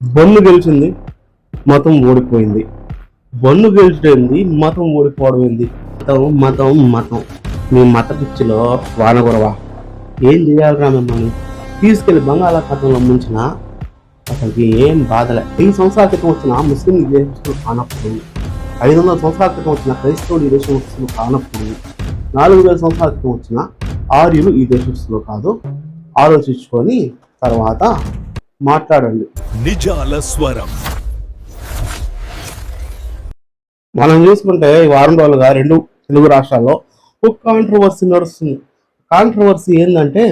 బొన్ను గెలిచింది, మతం ఓడిపోయింది. బొన్ను గెలిచింది, మతం ఓడిపోవడం ఏంది? మతం మతం మతం మీ మత పిచ్చిలో వానగొరవా ఏం చేయాలిరా మిమ్మల్ని తీసుకెళ్లి బంగాళాఖాతంలో ముంచిన అసలుకి ఏం బాధలే. 1000 సంవత్సరాల క్రితం వచ్చిన ముస్లిం ఈ దేశస్తులు కానప్పుడు, 500 సంవత్సరాల క్రితం వచ్చిన క్రైస్తవులు ఈ దేశస్తులు కానప్పుడు, 4000 సంవత్సరాల క్రితం వచ్చిన ఆర్యులు ఈ దేశస్తులు కాదు. ఆలోచించుకొని తర్వాత మాట్లాడండి. నిజాల స్వరం. మనం చూసుకుంటే ఈ వారం రోజులుగా 2 తెలుగు రాష్ట్రాల్లో ఒక కాంట్రవర్సీ నడుస్తుంది. కాంట్రవర్సీ ఏంటంటే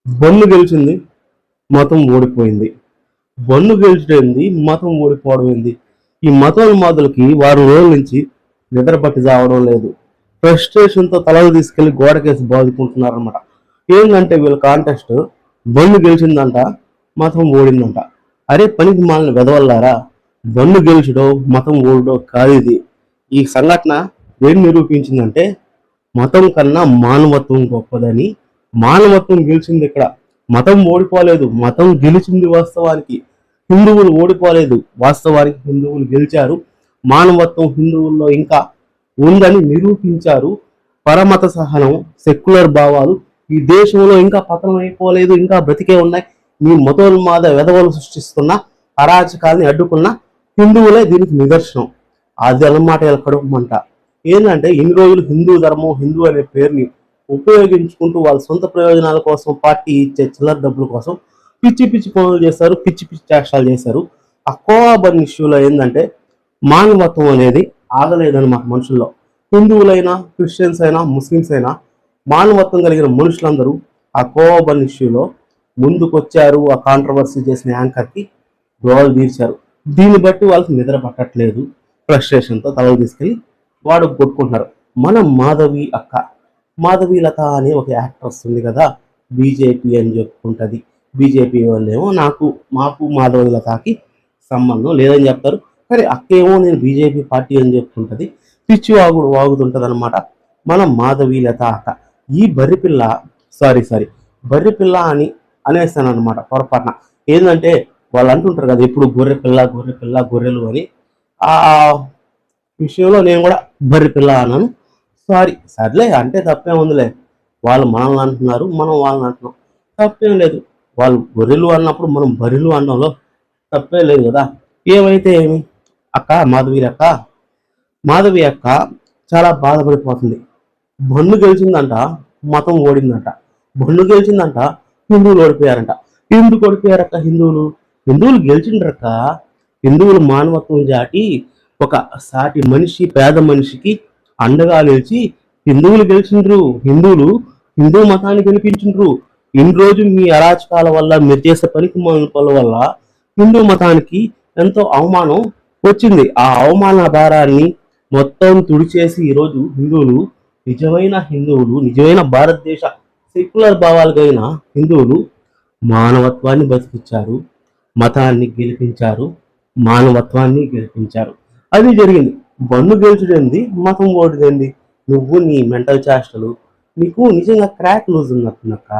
బొన్ను గెలిచింది, మతం ఓడిపోయింది. బొన్ను గెలిచింది, మతం ఓడిపోవడం ఏంది? ఈ మతోన్మాదులకి వారం రోజుల నుంచి నిద్ర పట్టి చావడం లేదు. ఫ్రస్ట్రేషన్తో తలలు తీసుకెళ్లి గోడకేసి బాదుకుంటున్నారు అనమాట. ఏంటంటే వీళ్ళ కాంటెస్ట్ బొన్ను గెలిచిందంట, మతం ఓడిందంట. అరే పనికి మాలిన వెదవల్లారా, బొన్ను గెలిచడో మతం ఓడడో కాదు ఇది. ఈ సంఘటన ఏం నిరూపించిందంటే మతం కన్నా మానవత్వం గొప్పదని. మానవత్వం గెలిచింది ఇక్కడ, మతం ఓడిపోలేదు, మతం గెలిచింది. వాస్తవానికి హిందువులు ఓడిపోలేదు, వాస్తవానికి హిందువులు గెలిచారు. మానవత్వం హిందువుల్లో ఇంకా ఉందని నిరూపించారు. పరమత సహనం, సెక్యులర్ భావాలు ఈ దేశంలో ఇంకా పతనం అయిపోలేదు, ఇంకా బ్రతికే ఉన్నాయి. మీ మతోన్మాద వెధవలు సృష్టిస్తున్న అరాచకాల్ని అడ్డుకున్న హిందువులే దీనికి నిదర్శనం. అది అన్నమాట కడుపుమంట. ఏంటంటే ఇన్ని రోజులు హిందూ ధర్మం, హిందూ అనే పేరుని ఉపయోగించుకుంటూ వాళ్ళ సొంత ప్రయోజనాల కోసం, పార్టీ ఇచ్చే చిల్లర డబ్బుల కోసం పిచ్చి పిచ్చి పనులు చేశారు, పిచ్చి పిచ్చి చేష్టాలు చేశారు. ఆ కోఆబన్ ఇష్యూలో ఏంటంటే మానవత్వం అనేది ఆగలేదన్నమాట మనుషుల్లో. హిందువులైనా, క్రిస్టియన్స్ అయినా, ముస్లిమ్స్ అయినా మానవత్వం కలిగిన మనుషులందరూ ఆ కోఆబన్ ఇష్యూలో ముందుకొచ్చారు. ఆ కాంట్రవర్సీ చేసిన యాంకర్కి గోల్ తీర్చారు. దీన్ని బట్టి వాళ్ళకి నిద్ర పట్టట్లేదు. ఫ్రస్ట్రేషన్తో తలలు తీసుకెళ్ళి వాడు కొట్టుకుంటున్నారు. మన మాధవి లత అనే ఒక యాక్ట్రెస్ ఉంది కదా, బీజేపీ అని చెప్పుకుంటుంది. బీజేపీ వాళ్ళేమో మాకు మాధవి లతకి సంబంధం లేదని చెప్తారు. కానీ అక్కేమో నేను బీజేపీ పార్టీ అని చెప్పుకుంటుంది. పిచ్చి వాగుతుంటది అనమాట మన మాధవి లత అక్క. ఈ బర్రెపిల్ల అని అనేస్తాను అనమాట పొరపాటున. ఏంటంటే వాళ్ళు అంటుంటారు కదా ఎప్పుడు గొర్రెలు అని. ఆ విషయంలో నేను కూడా బర్రెపిల్ల అన్నాను. సర్లే అంటే తప్పేం ఉందిలే. వాళ్ళు మనల్ని అంటున్నారు, మనం వాళ్ళని అంటున్నాం, తప్పేం లేదు. వాళ్ళు గొర్రెలు అన్నప్పుడు మనం బర్రెలు అనడంలో తప్పే లేదు కదా. ఏమైతే ఏమి అక్క, మాధవి అక్క చాలా బాధపడిపోతుంది. బొన్ను గెలిచిందంట, మతం ఓడిందంట. బొన్ను గెలిచిందంట, హిందువులు ఓడిపోయారంట. ఎందుకు ఓడిపోయారక్క హిందువులు గెలిచిండ్రక్క. హిందువులు మానవత్వం జాటి ఒక సాటి మనిషి, పేద మనిషికి అండగా నిలిచి హిందువులు గెలిచిండ్రు. హిందూ మతాన్ని గెలిపించిండ్రు. ఇన్ని రోజు మీ అరాచకాల వల్ల, మీరు చేసే పనికి పనుల వల్ల హిందూ మతానికి ఎంతో అవమానం వచ్చింది. ఆ అవమాన భారాన్ని మొత్తం తుడిచేసి ఈరోజు నిజమైన భారతదేశ సెక్యులర్ భావాలు కలిగిన హిందువులు మానవత్వాన్ని బతికించారు, మతాన్ని గెలిపించారు, మానవత్వాన్ని గెలిపించారు. అది జరిగింది. బన్ను గెలిచడండి, మతం ఓడిదండి. నువ్వు నీ మెంటల్ చేష్టలు, నీకు నిజంగా క్రాక్ లూజ్ ఉన్నట్టున్నాక.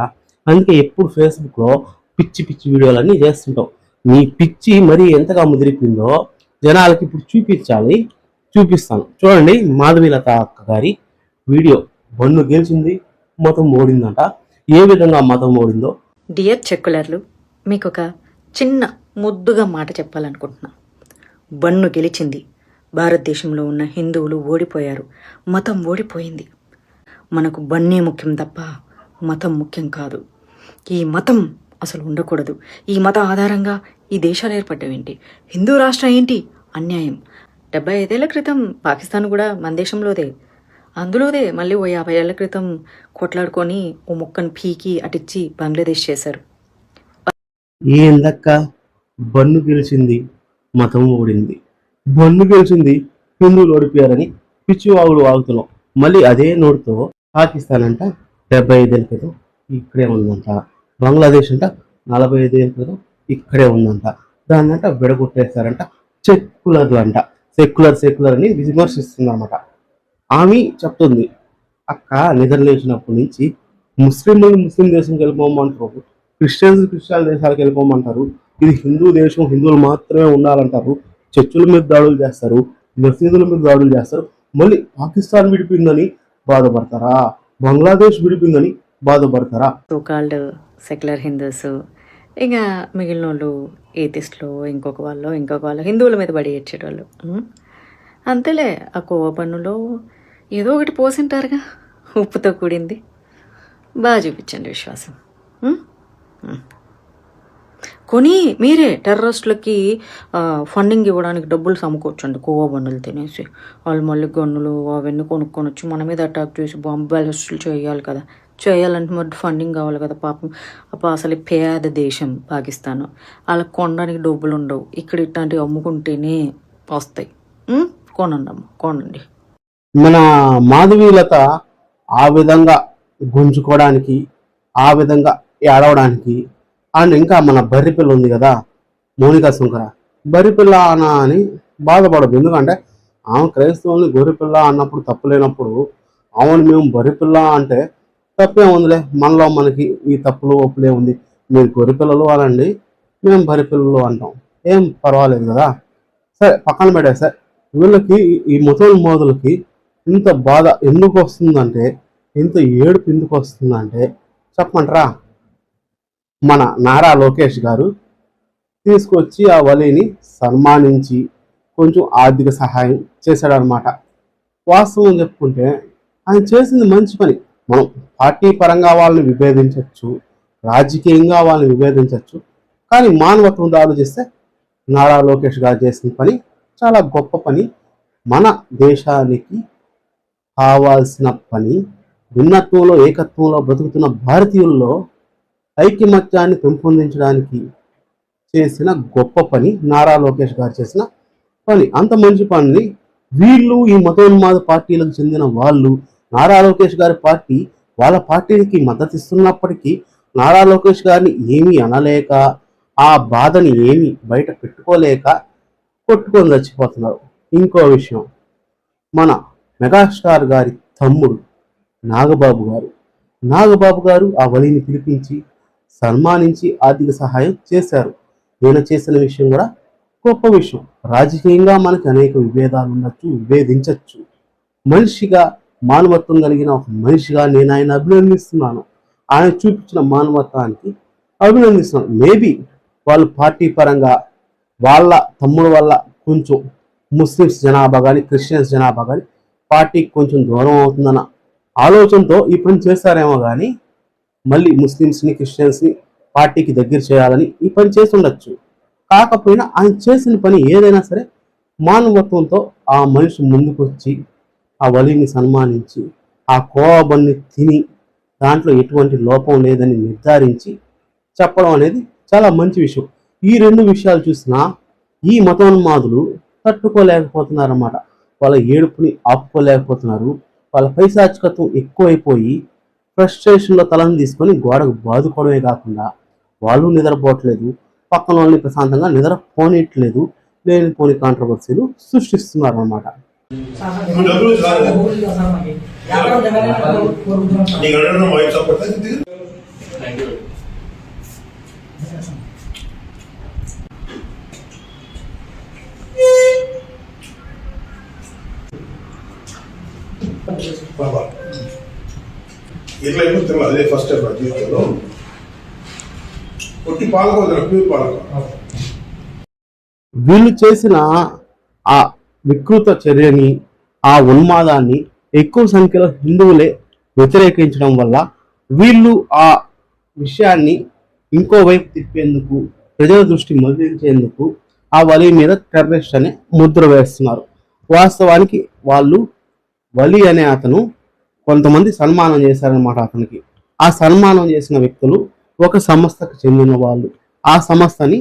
అందుకే ఎప్పుడు ఫేస్బుక్లో పిచ్చి పిచ్చి వీడియోలన్నీ చేస్తుంటావు. నీ పిచ్చి మరీ ఎంతగా ముదిరిపోయిందో జనాలకి ఇప్పుడు చూపిస్తాను. చూడండి మాధవి లత అక్క గారి వీడియో. బన్ను గెలిచింది, మతం ఓడిందంట. ఏ విధంగా మతం ఓడిందో. డియర్ చెక్కులర్లు, మీకు ఒక చిన్న ముద్దుగా మాట చెప్పాలనుకుంటున్నా. బన్ను గెలిచింది, భారతదేశంలో ఉన్న హిందువులు ఓడిపోయారు, మతం ఓడిపోయింది. మనకు బన్నే ముఖ్యం తప్ప మతం ముఖ్యం కాదు. ఈ మతం అసలు ఉండకూడదు. ఈ మత ఆధారంగా ఈ దేశాలు ఏర్పడ్డవేంటి? హిందూ రాష్ట్రం ఏంటి? అన్యాయం. 75 ఏళ్ల క్రితం పాకిస్తాన్ కూడా మన దేశంలోదే. అందులోదే మళ్ళీ 50 ఏళ్ల క్రితం కొట్లాడుకొని ఓ ముక్కను పీకి అటిచ్చి బంగ్లాదేశ్ చేశారు. ఏందక్క, బన్ను గెలిచింది, మతం ఓడింది. బన్ను గెలిచింది, హిందువులు ఓడిపోయారని పిచ్చి వాగుతున్నాం. మళ్ళీ అదే నోటితో పాకిస్తాన్ అంట 75 ఏళ్ళ క్రితం ఇక్కడే ఉందంట, బంగ్లాదేశ్ అంట 45 ఏళ్ళ క్రితం ఇక్కడే ఉందంట, దాన్నంట విడగొట్టేస్తారంట. సెక్యులర్లు అంట, సెక్యులర్ అని విమర్శిస్తుందన్నమాట. ఆమె చెప్తుంది, అక్క నిద్రలేచినప్పటి నుంచి ముస్లిం దేశంకి వెళ్ళిపోమంటారు, క్రిస్టియన్ దేశాలకు వెళ్ళిపోమంటారు, ఇది హిందూ దేశం, హిందువులు మాత్రమే ఉండాలంటారు. చర్చిల మీద దాడులు చేస్తారు, మసీదుల మీద దాడులు చేస్తారు. మళ్ళీ పాకిస్తాన్ విడిపోయిందని బాధపడతారా? బంగ్లాదేశ్ విడిపోయిందని బాధపడతారా? సో కాల్డ్ సెక్యులర్ హిందూస్, ఇక మిగిలిన వాళ్ళు ఏతిస్టులు, ఇంకొక వాళ్ళు హిందువుల మీద పడి ఏడ్చేటోళ్ళు. అంతేలే, ఆ కోవ పన్నులో ఏదో ఒకటి పోసింటారుగా, ఉప్పుతో కూడింది. బాగా చూపించండి విశ్వాసం. కొని మీరే టెర్రరిస్టులకి ఫండింగ్ ఇవ్వడానికి డబ్బులు సమకూర్చండి. కోవా బండులు తినేసి వాళ్ళు మళ్ళీ గన్నులు అవన్నీ కొనుక్కొని వచ్చి మన మీద అటాక్ చేసి బాంబు బ్లాస్టులు చేయాలి కదా. చేయాలంటే మరి ఫండింగ్ కావాలి కదా. పాపం అసలు పేద దేశం పాకిస్తాన్, వాళ్ళకి కొనడానికి డబ్బులు ఉండవు. ఇక్కడ ఇట్లాంటివి అమ్ముకుంటేనే వస్తాయి. కొనండి అమ్మ, కొనండి. మన మాధవీలత ఆ విధంగా గుంజుకోవడానికి, ఆ విధంగా ఏడవడానికి, అండ్ ఇంకా మన బర్రిపిల్ల ఉంది కదా మోనికా శంకర, బర్రిపిల్ల అన్న అని బాధపడదు. ఎందుకంటే ఆమె క్రైస్తవుల్ని గొర్రెపిల్ల అన్నప్పుడు తప్పులేనప్పుడు ఆమెను మేము బర్రిపిల్ల అంటే తప్పే ఉందిలే. మనలో మనకి ఈ తప్పులు ఒప్పులే ఉంది. మీరు గొర్రెపిల్లలు అనండి, మేము బర్రిపిల్లలు అంటాం, ఏం పర్వాలేదు కదా. సరే పక్కన పెట్టేసా. వీళ్ళకి ఈ ముసల్మోదులకి ఇంత బాధ ఎందుకు వస్తుందంటే, ఇంత ఏడుపు ఎందుకు వస్తుందంటే చెప్పమంటారా? మన నారా లోకేష్ గారు తీసుకొచ్చి ఆ వలిని సన్మానించి కొంచెం ఆర్థిక సహాయం చేశాడనమాట. వాస్తవం చెప్పుకుంటే ఆయన చేసింది మంచి పని. మనం పార్టీ పరంగా వాళ్ళని విభేదించవచ్చు, రాజకీయంగా వాళ్ళని విభేదించవచ్చు, కానీ మానవత్వంతో ఆలోచిస్తే నారా లోకేష్ గారు చేసిన పని చాలా గొప్ప పని. మన దేశానికి కావాల్సిన పని. భిన్నత్వంలో ఏకత్వంలో బ్రతుకుతున్న భారతీయుల్లో ఐకమత్యాన్ని పెంపొందించడానికి చేసిన గొప్ప పని నారా లోకేష్ గారు చేసిన పని. అంత మంచి పనిని వీళ్ళు, ఈ మతోన్మాద పార్టీలకు చెందిన వాళ్ళు, నారా లోకేష్ గారి పార్టీ వాళ్ళ పార్టీకి మద్దతు ఇస్తున్నప్పటికీ నారా లోకేష్ గారిని ఏమీ అనలేక, ఆ బాధని ఏమీ బయట పెట్టుకోలేక కొట్టుకొని చచ్చిపోతున్నారు. ఇంకో విషయం, మన మెగాస్టార్ గారి తమ్ముడు నాగబాబు గారు ఆ వలిని పిలిపించి సన్మానించి ఆర్థిక సహాయం చేశారు. ఈయన చేసిన విషయం కూడా గొప్ప విషయం. రాజకీయంగా మనకి అనేక విభేదాలు ఉండొచ్చు, విభేదించవచ్చు. మనిషిగా మానవత్వం కలిగిన ఒక మనిషిగా నేను ఆయన అభినందిస్తున్నాను. ఆయన చూపించిన మానవత్వానికి అభినందిస్తున్నాను. మేబీ వాళ్ళు పార్టీ పరంగా వాళ్ళ తమ్ముడు వల్ల కొంచెం ముస్లిమ్స్ జనాభా కానీ, క్రిస్టియన్స్ జనాభా కానీ పార్టీకి కొంచెం దూరం అవుతుందన్న ఆలోచనతో ఈ పని చేస్తారేమో కానీ, మళ్ళీ ముస్లిమ్స్ని, క్రిస్టియన్స్ని పార్టీకి దగ్గర చేయాలని ఈ పని చేసి ఉండొచ్చు. కాకపోయినా ఆయన చేసిన పని ఏదైనా సరే మానవత్వంతో ఆ మనిషి ముందుకు వచ్చి ఆ వలిని సన్మానించి ఆ కోవబన్ని తిని దాంట్లో ఎటువంటి లోపం లేదని నిర్ధారించి చెప్పడం అనేది చాలా మంచి విషయం. ఈ రెండు విషయాలు చూసినా ఈ మతోన్మాదులు తట్టుకోలేకపోతున్నారన్నమాట. వాళ్ళ ఏడుపుని ఆపుకోలేకపోతున్నారు. వాళ్ళ పైశాచికత్వం ఎక్కువైపోయి ఫ్రస్ట్రేషన్లో తలను తీసుకొని గోడకు బాదుకోవడమే కాకుండా వాళ్ళు నిద్రపోవట్లేదు, పక్కన వాళ్ళని ప్రశాంతంగా నిద్రపోనిట్లేదు, లేనిపోని కాంట్రవర్సీలు సృష్టిస్తున్నారు అన్నమాట. ఇట్లా ఎప్పుడు అదే ఫస్ట్ టైం జీవితంలో కొట్టి పాలక ప్యూర్ పాలక. వీళ్ళు చేసిన ఆ వికృత చర్యని, ఆ ఉన్మాదాన్ని ఎక్కువ సంఖ్యలో హిందువులే వ్యతిరేకించడం వల్ల వీళ్ళు ఆ విషయాన్ని ఇంకోవైపు తిప్పేందుకు, ప్రజల దృష్టి మళ్లించేందుకు ఆ వలి మీద టెర్రరిస్ట్ అనే ముద్ర వేస్తున్నారు. వాస్తవానికి వాళ్ళు వలి అనే అతను కొంతమంది సన్మానం చేశారనమాట అతనికి. ఆ సన్మానం చేసిన వ్యక్తులు ఒక సంస్థకు చెందిన వాళ్ళు. ఆ సంస్థని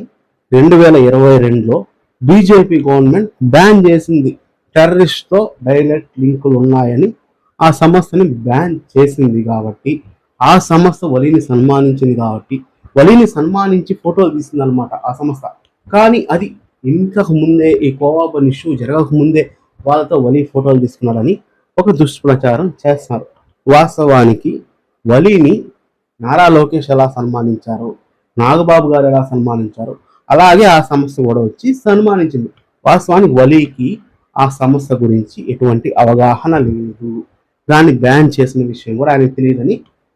2022లో బీజేపీ గవర్నమెంట్ బ్యాన్ చేసింది. టెర్రరిస్ట్తో డైరెక్ట్ లింకులు ఉన్నాయని ఆ సంస్థని బ్యాన్ చేసింది. కాబట్టి ఆ సంస్థ వలిని సన్మానించింది కాబట్టి వలిని సన్మానించి ఫోటోలు తీసింది అనమాట ఆ సంస్థ. కానీ అది ఇంతకు ముందే, ఈ కోవాబన్ ఇష్యూ జరగక ముందే వాళ్ళతో వలి ఫోటోలు తీసుకున్నారని ఒక దుష్ప్రచారం చేస్తున్నారు. వాస్తవానికి వలిని నారా లోకేష్ ఎలా సన్మానించారో, నాగబాబు గారు ఎలా సన్మానించారో, అలాగే ఆ సంస్థ కూడా వచ్చి సన్మానించింది. వాస్తవానికి వలీకి ఆ సంస్థ గురించి ఎటువంటి అవగాహన లేదు, దాన్ని బ్యాన్ చేసిన విషయం కూడా ఆయనకు తెలియదని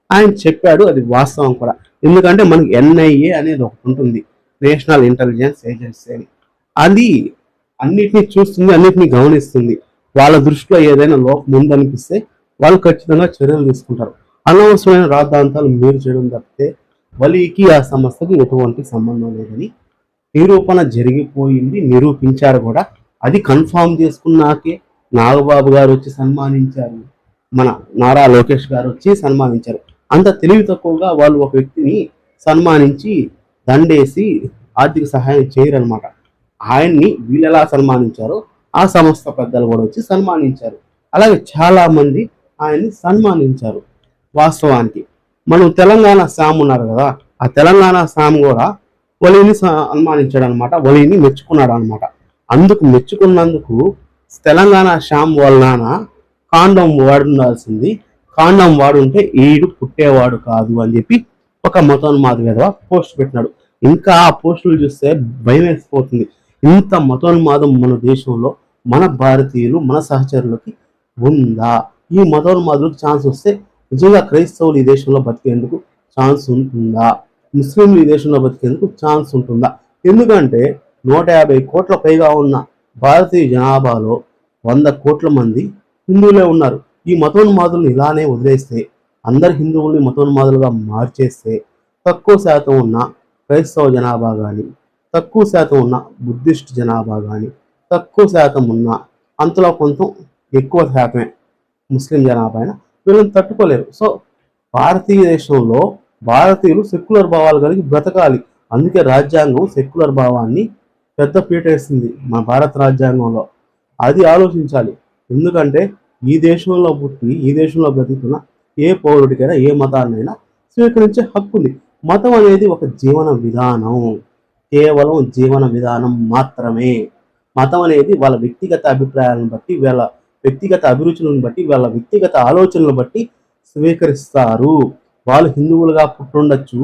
ఆయన చెప్పాడు. అది వాస్తవం కూడా. ఎందుకంటే మనకి ఎన్ఐఏ అనేది ఒకటి ఉంటుంది, నేషనల్ ఇంటెలిజెన్స్ ఏజెన్సీ అని. అది అన్నిటినీ చూస్తుంది, అన్నిటినీ గమనిస్తుంది. వాళ్ళ దృష్టిలో ఏదైనా లోపం ఉందనిపిస్తే వాళ్ళు ఖచ్చితంగా చర్యలు తీసుకుంటారు. అనవసరమైన రాద్ధాంతాలు మీరు చేయడం తప్పితే వలీకి ఆ సంస్థకి ఎటువంటి సంబంధం లేదని నిరూపణ జరిగిపోయింది, నిరూపించారు కూడా. అది కన్ఫామ్ చేసుకున్నాకే నాగబాబు గారు వచ్చి సన్మానించారు, మన నారా లోకేష్ గారు వచ్చి సన్మానించారు. అంత తెలివి తక్కువగా వాళ్ళు ఒక వ్యక్తిని సన్మానించి దండేసి ఆర్థిక సహాయం చేయరనమాట. ఆయన్ని వీళ్ళు ఎలా సన్మానించారో ఆ సంస్థ పెద్దలు కూడా వచ్చి సన్మానించారు. అలాగే చాలా మంది ఆయన్ని సన్మానించారు. వాస్తవానికి మనం తెలంగాణ శామ్ ఉన్నారు కదా, ఆ తెలంగాణ శామ్ కూడా వలీని సన్మానించాడు అనమాట, వలీని మెచ్చుకున్నాడు అనమాట. అందుకు మెచ్చుకున్నందుకు తెలంగాణ శామ్ వాళ్ళ నాన్న కాండం వాడుండాల్సింది, కాండం వాడుంటే ఈడు పుట్టేవాడు కాదు అని చెప్పి ఒక మతోన్మాద విధవ పోస్ట్ పెట్టినాడు. ఇంకా ఆ పోస్టులు చూస్తే భయం వేసిపోతుంది. ఇంత మతోన్మాదం మన దేశంలో, మన భారతీయులు, మన సహచరులకి ఉందా? ఈ మతోన్మాదులకు ఛాన్స్ వస్తే నిజంగా క్రైస్తవులు ఈ దేశంలో బతికేందుకు ఛాన్స్ ఉంటుందా? ముస్లింలు ఈ దేశంలో బతికేందుకు ఛాన్స్ ఉంటుందా? ఎందుకంటే 150 కోట్ల పైగా ఉన్న భారతీయ జనాభాలో 100 కోట్ల మంది హిందువులే ఉన్నారు. ఈ మతోన్మాదులను ఇలానే వదిలేస్తే, అందరు హిందువుల్ని మతోన్మాదులుగా మార్చేస్తే, తక్కువ శాతం ఉన్న క్రైస్తవ జనాభా కానీ, తక్కువ శాతం ఉన్న బుద్ధిస్ట్ జనాభా కానీ, తక్కువ శాతం ఉన్న అంతలో కొంత ఎక్కువ శాతమే ముస్లిం జనాభా అయినా వీళ్ళని తట్టుకోలేరు. సో భారతీయులు భారతీయులు సెక్యులర్ భావాలు కలిగి బ్రతకాలి. అందుకే రాజ్యాంగం సెక్యులర్ భావాన్ని పెద్ద పీటేస్తుంది మన భారత రాజ్యాంగంలో. అది ఆలోచించాలి. ఎందుకంటే ఈ దేశంలో పుట్టి ఈ దేశంలో బ్రతుకుతున్న ఏ పౌరుడికైనా ఏ మతాన్నైనా స్వీకరించే హక్కు ఉంది. మతం అనేది ఒక జీవన విధానం, కేవలం జీవన విధానం మాత్రమే. మతం అనేది వాళ్ళ వ్యక్తిగత అభిప్రాయాలను బట్టి, వాళ్ళ వ్యక్తిగత అభిరుచులను బట్టి, వాళ్ళ వ్యక్తిగత ఆలోచనలను బట్టి స్వీకరిస్తారు. వాళ్ళు హిందువులుగా పుట్టుండొచ్చు,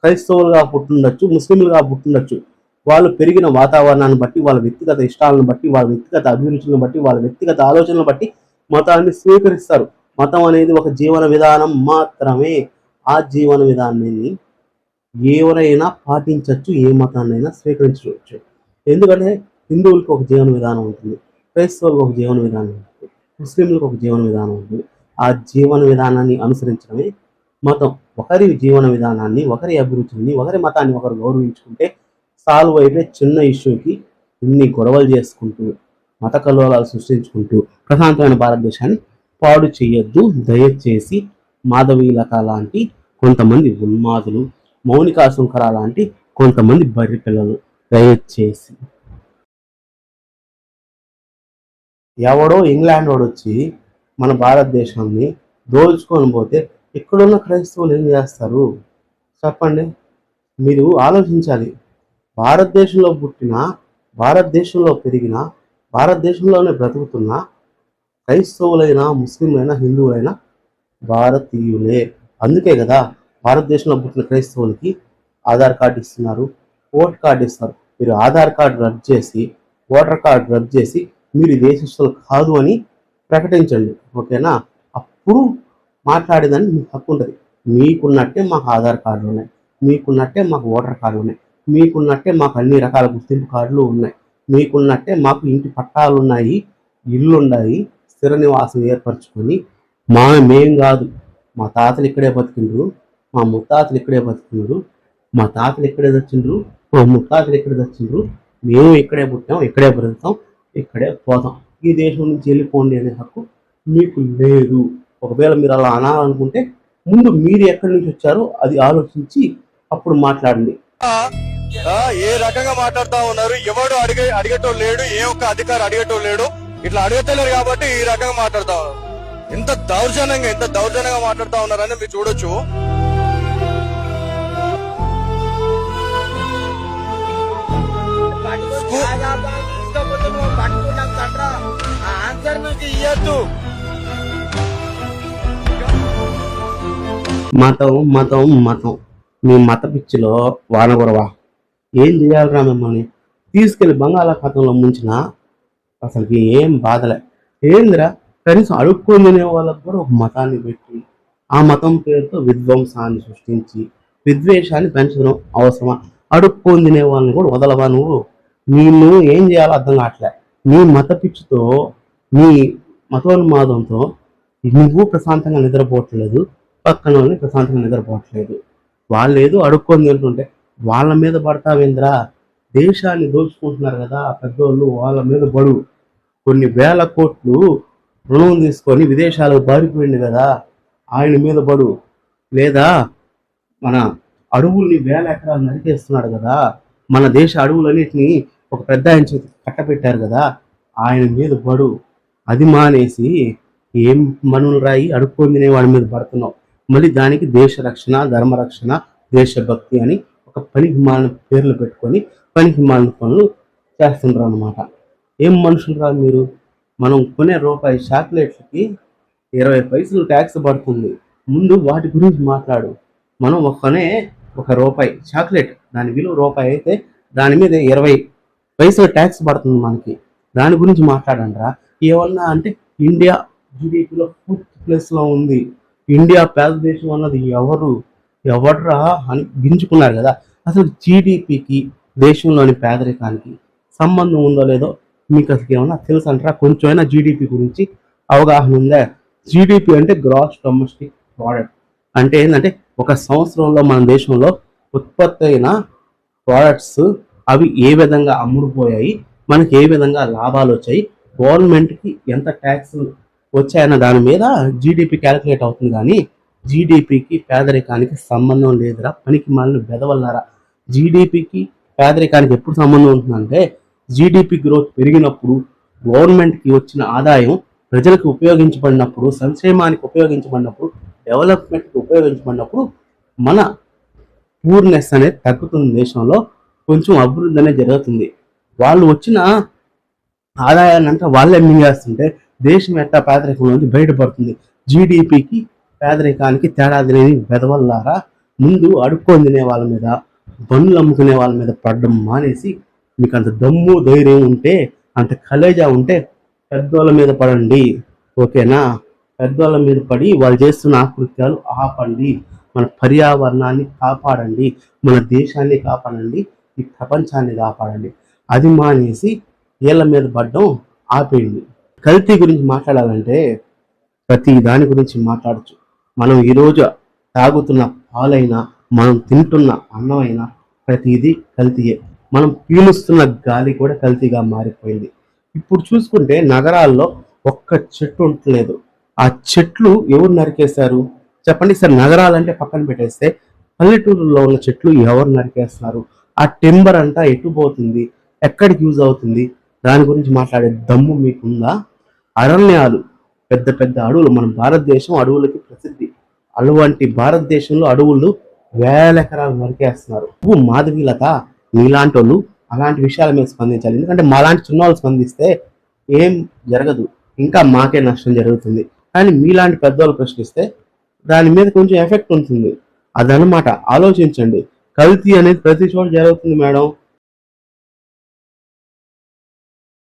క్రైస్తవులుగా పుట్టుండొచ్చు, ముస్లింలుగా పుట్టుండొచ్చు. వాళ్ళు పెరిగిన వాతావరణాన్ని బట్టి, వాళ్ళ వ్యక్తిగత ఇష్టాలను బట్టి, వాళ్ళ వ్యక్తిగత అభిరుచులను బట్టి, వాళ్ళ వ్యక్తిగత ఆలోచనలను బట్టి మతాన్ని స్వీకరిస్తారు. మతం అనేది ఒక జీవన విధానం మాత్రమే. ఆ జీవన విధానాన్ని ఎవరైనా పాటించవచ్చు, ఏ మతాన్నైనా స్వీకరించవచ్చు. ఎందుకంటే హిందువులకు ఒక జీవన విధానం ఉంటుంది, క్రైస్తవులకు ఒక జీవన విధానం ఉంటుంది, ముస్లింలకు ఒక జీవన విధానం ఉంటుంది. ఆ జీవన విధానాన్ని అనుసరించడమే మతం. ఒకరి జీవన విధానాన్ని, ఒకరి అభిరుచుల్ని, ఒకరి మతాన్ని ఒకరు గౌరవించుకుంటే సాల్వ్ అయిపోయి చిన్న ఇష్యూకి ఇన్ని గొడవలు చేసుకుంటూ, మత కల్లోలాలు సృష్టించుకుంటూ ప్రశాంతమైన భారతదేశాన్ని పాడు చేయొద్దు. దయచేసి మాధవీలత లాంటి కొంతమంది ఉన్మాదులు, మౌనికా శంకర లాంటి కొంతమంది బర్రి పిల్లలు దయచేసి. ఎవడో ఇంగ్లాండ్ వాడు వచ్చి మన భారతదేశాన్ని దోచుకొని పోతే ఇక్కడున్న క్రైస్తవులు ఏం చేస్తారు చెప్పండి? మీరు ఆలోచించాలి. భారతదేశంలో పుట్టిన, భారతదేశంలో పెరిగిన, భారతదేశంలోనే బ్రతుకుతున్న క్రైస్తవులైనా, ముస్లింలైనా, హిందువులైనా భారతీయులే. అందుకే కదా భారతదేశంలో పుట్టిన క్రైస్తవులకి ఆధార్ కార్డు ఇస్తున్నారు, ఓటర్ కార్డు ఇస్తారు. మీరు ఆధార్ కార్డు రద్దు చేసి, ఓటర్ కార్డు రద్దు చేసి మీరు దేశస్తులు కాదు అని ప్రకటించండి, ఓకేనా? అప్పుడు మాట్లాడేదాన్ని మీకు హక్కు ఉంటుంది. మీకున్నట్టే మాకు ఆధార్ కార్డులు ఉన్నాయి, మీకున్నట్టే మాకు ఓటర్ కార్డులు ఉన్నాయి, మీకున్నట్టే మాకు అన్ని రకాల గుర్తింపు కార్డులు ఉన్నాయి, మీకున్నట్టే మాకు ఇంటి పట్టాలు ఉన్నాయి, ఇల్లు ఉన్నాయి, స్థిర నివాసం ఏర్పరచుకొని మేం కాదు, మా తాతలు ఇక్కడే బతికిండ్రు, మా ముత్తాతలు ఇక్కడే బతికిండ్రు, మా తాతలు ఇక్కడే తెచ్చిండ్రు, మా ముత్తాతలు ఇక్కడే తెచ్చిండ్రు, మేము ఇక్కడే పుట్టాం, ఇక్కడే బ్రతుకుతాం, ఇక్కడే పోతాం, ఈ దేశం నుంచి వెళ్ళిపోండి అనే హక్కు మీకు లేదు. ఒకవేళ మీరు అలా అనాలనుకుంటే ముందు మీరు ఎక్కడి నుంచి వచ్చారో అది ఆలోచించి అప్పుడు మాట్లాడండి. ఏ రకంగా మాట్లాడుతా ఉన్నారు? ఎవడు అడిగేటోడు లేడు, ఏ ఒక్క అధికారి అడిగేటోడు లేడు. ఇట్లా అడగతలేరు కాబట్టి ఈ రకంగా మాట్లాడుతా ఉన్నారు. ఎంత దౌర్జన్యంగా మాట్లాడుతా ఉన్నారని మీరు చూడొచ్చు. మతం మతం మతం, మీ మత పిచ్చిలో వానగొరవా. ఏం చేయాలిరా మిమ్మల్ని తీసుకెళ్లి బంగాళాఖాతంలో ముంచిన అసలుకి ఏం బాధలే. ఏందిరా కనీసం అడుక్కొని తినే వాళ్ళకు కూడా ఒక మతాన్ని పెట్టి ఆ మతం పేరుతో విధ్వంసాన్ని సృష్టించి విద్వేషాన్ని పెంచడం అవసరమా? అడుక్కొని తినే వాళ్ళని కూడా వదలవా నువ్వు? నిన్ను ఏం చేయాలో అర్థం కావట్లే. నీ మత పిచ్చితో నీ మతోన్మాదంతో నువ్వు ప్రశాంతంగా నిద్రపోవట్లేదు, పక్కన వాళ్ళని ప్రశాంతంగా నిద్రపోవట్లేదు. వాళ్ళు ఏదో అడుక్కొని తింటుంటే వాళ్ళ మీద పడతావేంద్రా? దేశాన్ని దోచుకుంటున్నారు కదా పెద్దోళ్ళు, వాళ్ళ మీద బడు. కొన్ని వేల కోట్లు రుణం తీసుకొని విదేశాలకు పారిపోయింది కదా, ఆయన మీద బడు. లేదా మన అడవుల్ని వేల ఎకరాలు నరికేస్తున్నాడు కదా, మన దేశ అడవులన్నిటినీ ఒక పెద్ద ఆయన చేతి కట్టబెట్టారు కదా, ఆయన మీద బడు. అది మానేసి ఏం మనులు రాయి అడుక్కొని తినే వాడి మీద పడుతున్నావు. మళ్ళీ దానికి దేశ రక్షణ, ధర్మరక్షణ, దేశభక్తి అని ఒక పనికి మాలిన పేర్లు పెట్టుకొని పనికి మాలిన పనులు చేస్తుంటారు అన్నమాట. ఏం మనుషులు రా మీరు? మనం కొనే రూపాయి చాక్లెట్లకి 20 పైసలు ట్యాక్స్ పడుతుంది. ముందు వాటి గురించి మాట్లాడు. మనం కొనే ఒక రూపాయి చాక్లెట్ దాని విలువ రూపాయి అయితే దాని మీద 20 పైసలు ట్యాక్స్ పడుతుంది మనకి. దాని గురించి మాట్లాడండిరా. ఏమన్నా అంటే ఇండియా జీడిపిలో 4th ప్లేస్లో ఉంది. ఇండియా పేద దేశం అన్నది ఎవడ్రా అని గింజుకున్నారు కదా. అసలు జీడిపికి దేశంలోని పేదరికానికి సంబంధం ఉందో లేదో మీకు అసలు ఏమన్నా తెలుసు అంటారా? కొంచెమైనా జీడిపి గురించి అవగాహన ఉందా? జీడిపి అంటే గ్రాస్ డొమెస్టిక్ ప్రోడక్ట్. అంటే ఏంటంటే ఒక సంవత్సరంలో మన దేశంలో ఉత్పత్తి అయిన ప్రోడక్ట్స్ అవి ఏ విధంగా అమ్ముడుపోయాయి, మనకి ఏ విధంగా లాభాలు వచ్చాయి, గవర్నమెంట్కి ఎంత ట్యాక్స్ వచ్చాయన్న దాని మీద జీడిపి క్యాలిక్యులేట్ అవుతుంది. కానీ జీడిపికి పేదరికానికి సంబంధం లేదురా, పనికి మాలిన బెదవల్లారా. జీడిపికి పేదరికానికి ఎప్పుడు సంబంధం ఉంటుందంటే జీడిపి గ్రోత్ పెరిగినప్పుడు, గవర్నమెంట్కి వచ్చిన ఆదాయం ప్రజలకు ఉపయోగించబడినప్పుడు, సంక్షేమానికి ఉపయోగించబడినప్పుడు, డెవలప్మెంట్కి ఉపయోగించబడినప్పుడు మన పూర్నెస్ అనేది తగ్గుతుంది. దేశంలో కొంచెం అభివృద్ధి అనేది జరుగుతుంది. వాళ్ళు వచ్చిన ఆదాయాన్ని అంతా వాళ్ళే మింగేస్తుంటే దేశం ఎట్టా పేదరికంలో నుంచి బయటపడుతుంది. జీడిపికి పేదరికానికి తేడా తెలియని బెదవల్లారా. ముందు అడుక్కొని తినే వాళ్ళ మీద, బండ్లు అమ్ముకునే వాళ్ళ మీద పడడం మానేసి మీకు అంత దమ్ము ధైర్యం ఉంటే, అంత కలేజా ఉంటే పెద్దోళ్ళ మీద పడండి. ఓకేనా? పెద్దోళ్ళ మీద పడి వాళ్ళు చేస్తున్న ఆకృత్యాలు ఆపండి. మన పర్యావరణాన్ని కాపాడండి, మన దేశాన్ని కాపాడండి, ఈ ప్రపంచాన్ని కాపాడండి. అది మానేసి వీళ్ళ మీద పడడం ఆపేయండి. కల్తీ గురించి మాట్లాడాలంటే ప్రతి దాని గురించి మాట్లాడచ్చు. మనం ఈరోజు తాగుతున్న పాలైనా, మనం తింటున్న అన్నమైనా ప్రతిదీ కల్తీయే. మనం పీలుస్తున్న గాలి కూడా కల్తీగా మారిపోయింది. ఇప్పుడు చూసుకుంటే నగరాల్లో ఒక్క చెట్టు ఉండలేదు. ఆ చెట్లు ఎవరు నరికేశారు చెప్పండి సార్? నగరాలంటే పక్కన పెట్టేస్తే పల్లెటూరులో ఉన్న చెట్లు ఎవరు నరికేస్తున్నారు? ఆ టింబర్ అంతా ఎటు పోతుంది, ఎక్కడికి యూజ్ అవుతుంది? దాని గురించి మాట్లాడే దమ్ము మీకుందా? అరణ్యాలు, పెద్ద పెద్ద అడవులు, మన భారతదేశం అడవులకి ప్రసిద్ధి. అటువంటి భారతదేశంలో అడవులు వేల ఎకరాలు నరికేస్తున్నారు. నువ్వు మాధవీలత నీలాంటి వాళ్ళు అలాంటి విషయాల మీద స్పందించాలి. ఎందుకంటే మాలాంటి చిన్న వాళ్ళు స్పందిస్తే ఏం జరగదు, ఇంకా మాకే నష్టం జరుగుతుంది. కానీ మీలాంటి పెద్దవాళ్ళు ప్రశ్నిస్తే దాని మీద కొంచెం ఎఫెక్ట్ ఉంటుంది. అదనమాట. ఆలోచించండి. కల్తీ అనేది ప్రతి చోట జరుగుతుంది మేడం.